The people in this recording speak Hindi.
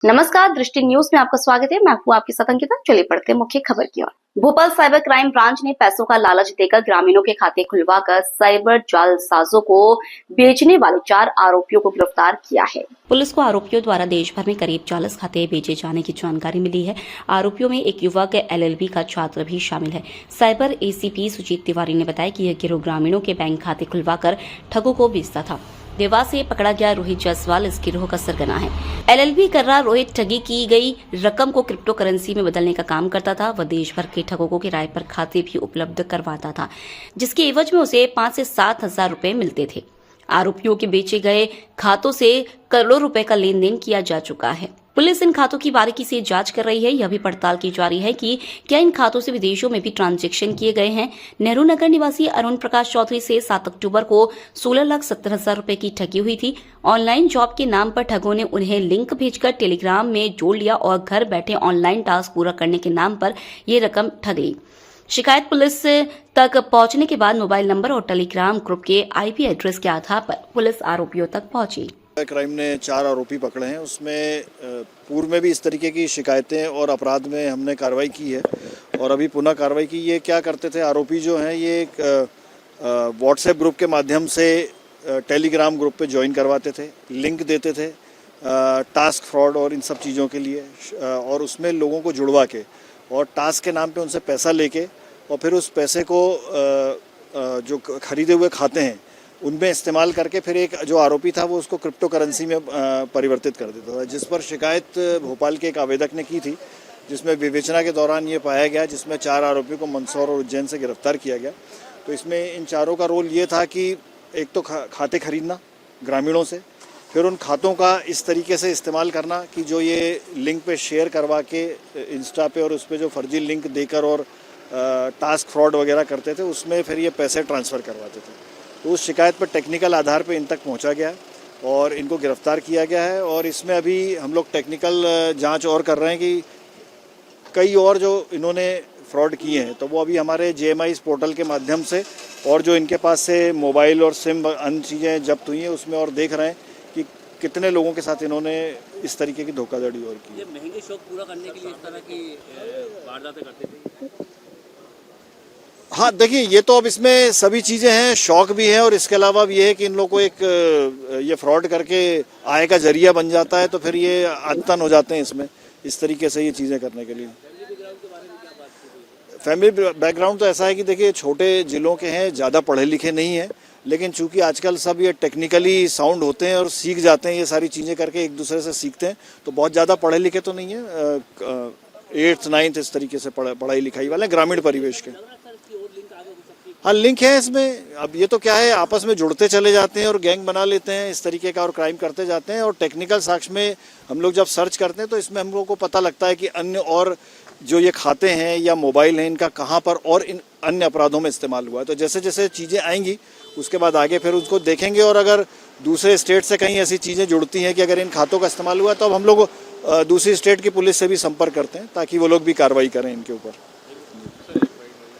नमस्कार, दृष्टि न्यूज में आपका स्वागत है। मैं हूं आपके साथ अंकिता। चलिए पढ़ते हैं मुख्य खबर की ओर। भोपाल साइबर क्राइम ब्रांच ने पैसों का लालच देकर ग्रामीणों के खाते खुलवाकर साइबर जालसाजों को बेचने वाले 4 आरोपियों को गिरफ्तार किया है। पुलिस को आरोपियों द्वारा देश भर में करीब 40 खाते बेचे जाने की जानकारी मिली है। आरोपियों में एक युवक LLB का छात्र भी शामिल है। साइबर ACP सुजीत तिवारी ने बताया कि यह गिरोह ग्रामीणों के बैंक खाते खुलवाकर ठगों को बेचता था। देवास से पकड़ा गया रोहित जायसवाल इस गिरोह का सरगना है। LLB कर रहा रोहित ठगी की गई रकम को क्रिप्टो करेंसी में बदलने का काम करता था। वह देश भर के ठगों को किराए पर खाते भी उपलब्ध करवाता था, जिसके एवज में उसे 5 से 7 हजार रुपए मिलते थे। आरोपियों के बेचे गए खातों से करोड़ों रुपए का लेन देन किया जा चुका है। पुलिस इन खातों की बारीकी से जांच कर रही है। यह भी पड़ताल की जा रही है कि क्या इन खातों से विदेशों में भी ट्रांजैक्शन किए गए हैं। नेहरू नगर निवासी अरुण प्रकाश चौधरी से 7 अक्टूबर को 16,70,000 रुपए की ठगी हुई थी। ऑनलाइन जॉब के नाम पर ठगों ने उन्हें लिंक भेजकर टेलीग्राम में जोड़ लिया और घर बैठे ऑनलाइन टास्क पूरा करने के नाम पर ये रकम ठग ली। शिकायत पुलिस तक पहुंचने के बाद मोबाइल नंबर और टेलीग्राम ग्रुप के IP एड्रेस के आधार पर पुलिस आरोपियों तक पहुंची। क्राइम ने 4 आरोपी पकड़े हैं। उसमें पूर्व में भी इस तरीके की शिकायतें और अपराध में हमने कार्रवाई की है और अभी पुनः कार्रवाई की। ये क्या करते थे, आरोपी जो हैं ये एक व्हाट्सएप ग्रुप के माध्यम से टेलीग्राम ग्रुप पे ज्वाइन करवाते थे, लिंक देते थे टास्क फ्रॉड और इन सब चीज़ों के लिए, और उसमें लोगों को जुड़वा के और टास्क के नाम पे उनसे पैसा लेके और फिर उस पैसे को जो खरीदे हुए खाते हैं उनमें इस्तेमाल करके फिर एक जो आरोपी था वो उसको क्रिप्टो करेंसी में परिवर्तित कर देता था, जिस पर शिकायत भोपाल के एक आवेदक ने की थी, जिसमें विवेचना के दौरान ये पाया गया, जिसमें 4 आरोपियों को मंदसौर और उज्जैन से गिरफ्तार किया गया। तो इसमें इन चारों का रोल ये था कि एक तो खाते खरीदना ग्रामीणों से, फिर उन खातों का इस तरीके से इस्तेमाल करना कि जो ये लिंक पे शेयर करवा के इंस्टा पे और उस पर जो फर्जी लिंक देकर और टास्क फ्रॉड वगैरह करते थे, उसमें फिर ये पैसे ट्रांसफ़र करवाते थे। तो उस शिकायत पर टेक्निकल आधार पे इन तक पहुंचा गया और इनको गिरफ्तार किया गया है। और इसमें अभी हम लोग टेक्निकल जांच और कर रहे हैं कि कई और जो इन्होंने फ्रॉड किए हैं तो वो अभी हमारे JMI पोर्टल के माध्यम से और जो इनके पास से मोबाइल और सिम अन्य चीज़ें जब्त हुई हैं उसमें और देख रहे हैं कि कितने लोगों के साथ इन्होंने इस तरीके की धोखाधड़ी और की। ये महंगे शौक पूरा करने के लिए इस तरह की वारदातें करते थे। हाँ, देखिए ये तो अब इसमें सभी चीज़ें हैं, शौक भी है और इसके अलावा भी ये है कि इन लोगों को एक ये फ्रॉड करके आय का जरिया बन जाता है, तो फिर ये आदतन हो जाते हैं इसमें इस तरीके से ये चीज़ें करने के लिए। फैमिली बैकग्राउंड तो ऐसा है कि देखिए छोटे जिलों के हैं, ज़्यादा पढ़े लिखे नहीं हैं, लेकिन चूंकि आजकल सब ये टेक्निकली साउंड होते हैं और सीख जाते हैं, ये सारी चीज़ें करके एक दूसरे से सीखते हैं, तो बहुत ज़्यादा पढ़े लिखे तो नहीं है, 8th 9th इस तरीके से पढ़ाई लिखाई वाले ग्रामीण परिवेश के। हाँ, लिंक है इसमें। अब ये तो क्या है, आपस में जुड़ते चले जाते हैं और गैंग बना लेते हैं इस तरीके का और क्राइम करते जाते हैं। और टेक्निकल साक्ष्य में हम लोग जब सर्च करते हैं तो इसमें हम लोगों को पता लगता है कि अन्य और जो ये खाते हैं या मोबाइल हैं इनका कहाँ पर और इन अन्य अपराधों में इस्तेमाल हुआ है। तो जैसे जैसे चीज़ें आएंगी उसके बाद आगे फिर उसको देखेंगे, और अगर दूसरे स्टेट से कहीं ऐसी चीज़ें जुड़ती हैं कि अगर इन खातों का इस्तेमाल हुआ तो अब हम लोग दूसरी स्टेट की पुलिस से भी संपर्क करते हैं ताकि वो लोग भी कार्रवाई करें इनके ऊपर।